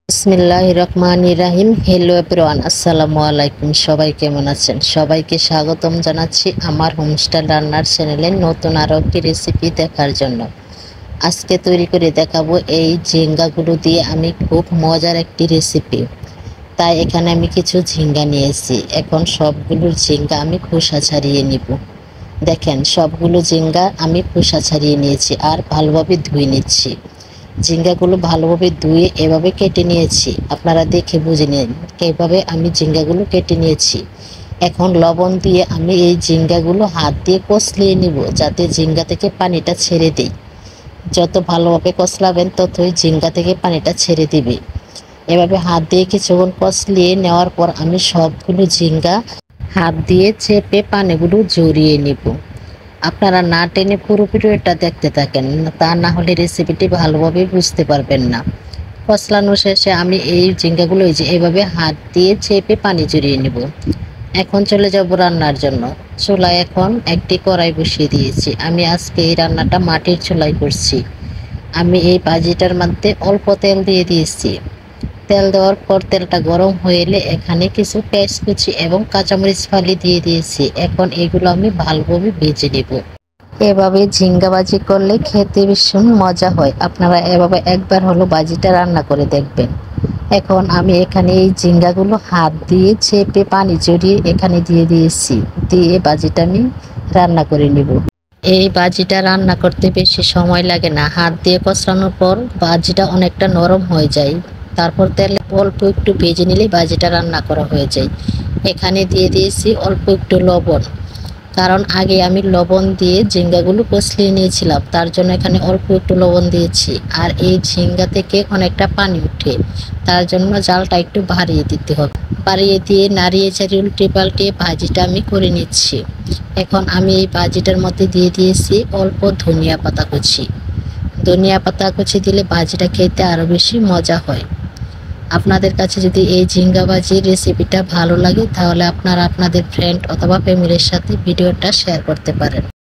বিসমিল্লাহির রহমানির রহিম। Hello everyone, আসসালামু আলাইকুম। সবাই কেমন আছেন? সবাইকে স্বাগতম জানাচ্ছি আমার হোমস্টাইল রান্নার চ্যানেলে নতুন আরও একটি রেসিপি দেখার জন্য। আজকে তৈরি করে দেখাবো এই ঝিঙ্গাগুলো দিয়ে আমি খুব মজার একটি রেসিপি। তাই এখানে আমি কিছু ঝিঙ্গা নিয়েছি। এখন সবগুলো ঝিঙ্গা আমি খোসা ছাড়িয়ে নিব। দেখেন, সবগুলো ঝিঙ্গা আমি খোসা ছাড়িয়ে নিয়েছি আর ভালোভাবে ধুয়ে নিচ্ছি। ঝিঙ্গাগুলো ভালোভাবে ধুয়ে এভাবে কেটে নিয়েছি। আপনারা দেখে বুঝে নিন এভাবে আমি ঝিঙ্গাগুলো কেটে নিয়েছি। এখন লবণ দিয়ে আমি এই ঝিঙ্গাগুলো হাত দিয়ে কষলিয়ে নিব, যাতে ঝিঙ্গা থেকে পানিটা ছেড়ে দেয়। যত ভালোভাবে কষলাবেন ততই ঝিঙ্গা থেকে পানিটা ছেড়ে দিবে। এভাবে হাত দিয়ে কিছুক্ষণ কষলিয়ে নেওয়ার পর আমি সবগুলো ঝিঙ্গা হাত দিয়ে চেপে পানিগুলো জড়িয়ে নিব। আপনারা না টেনে পুরো ভিডিওটা দেখতে থাকেন, তা না হলে রেসিপিটি ভালোভাবে বুঝতে পারবেন না। কষলানো শেষে আমি এই ঝিঙ্গাগুলো এভাবে হাত দিয়ে চেপে পানি জড়িয়ে নেব। এখন চলে যাব রান্নার জন্য। চুলায় এখন একটি কড়াই বসিয়ে দিয়েছি। আমি আজকে এই রান্নাটা মাটির চুলায় করছি। আমি এই ভাজিটার মধ্যে অল্প তেল দিয়ে দিয়েছি। তেল দেওয়ার পর তেলটা গরম হয়ে এলে এখানে কিছু পেঁয়াজ কুচি এবং কাঁচামরিচ ফালি দিয়ে দিয়েছি। এখন এগুলো আমি ভালোভাবে ভেজে নেব। এভাবে ঝিঙ্গা ভাজি করলে খেতে ভীষণ মজা হয়। আপনারা এভাবে একবার হলো ভাজিটা রান্না করে দেখবেন। এখন আমি এখানে এই ঝিঙ্গাগুলো হাত দিয়ে চেপে পানি জড়িয়ে এখানে দিয়ে দিয়েছি। দিয়ে ভাজিটা আমি রান্না করে নেব। এই ভাজিটা রান্না করতে বেশি সময় লাগে না। হাত দিয়ে কষলানোর পর ভাজিটা অনেকটা নরম হয়ে যায়। তারপর তেলে অল্প একটু ভেজে নিলে ভাজিটা রান্না করা হয়ে যায়। এখানে দিয়ে দিয়েছি অল্প একটু লবণ, কারণ আগে আমি লবণ দিয়ে ঝিঙ্গাগুলো কষলিয়ে নিয়েছিলাম, তার জন্য এখানে অল্প একটু লবণ দিয়েছি। আর এই ঝিঙ্গা থেকে অনেকটা পানি উঠে, তার জন্য জালটা একটু বাড়িয়ে দিতে হবে। বাড়িয়ে দিয়ে নাড়িয়ে চাড়িয়ে উল্টে পাল্টে ভাজিটা আমি করে নিচ্ছি। এখন আমি এই ভাজিটার মধ্যে দিয়ে দিয়েছি অল্প ধনিয়া পাতা কুচি। ধনিয়া পাতা কুচি দিলে ভাজিটা খেতে আরও বেশি মজা হয়। আপনাদের কাছে যদি এই ঝিঙ্গা ভাজির রেসিপিটা ভালো লাগে, তাহলে আপনারা আপনাদের ফ্রেন্ড অথবা ফ্যামিলির সাথে ভিডিওটা শেয়ার করতে পারেন।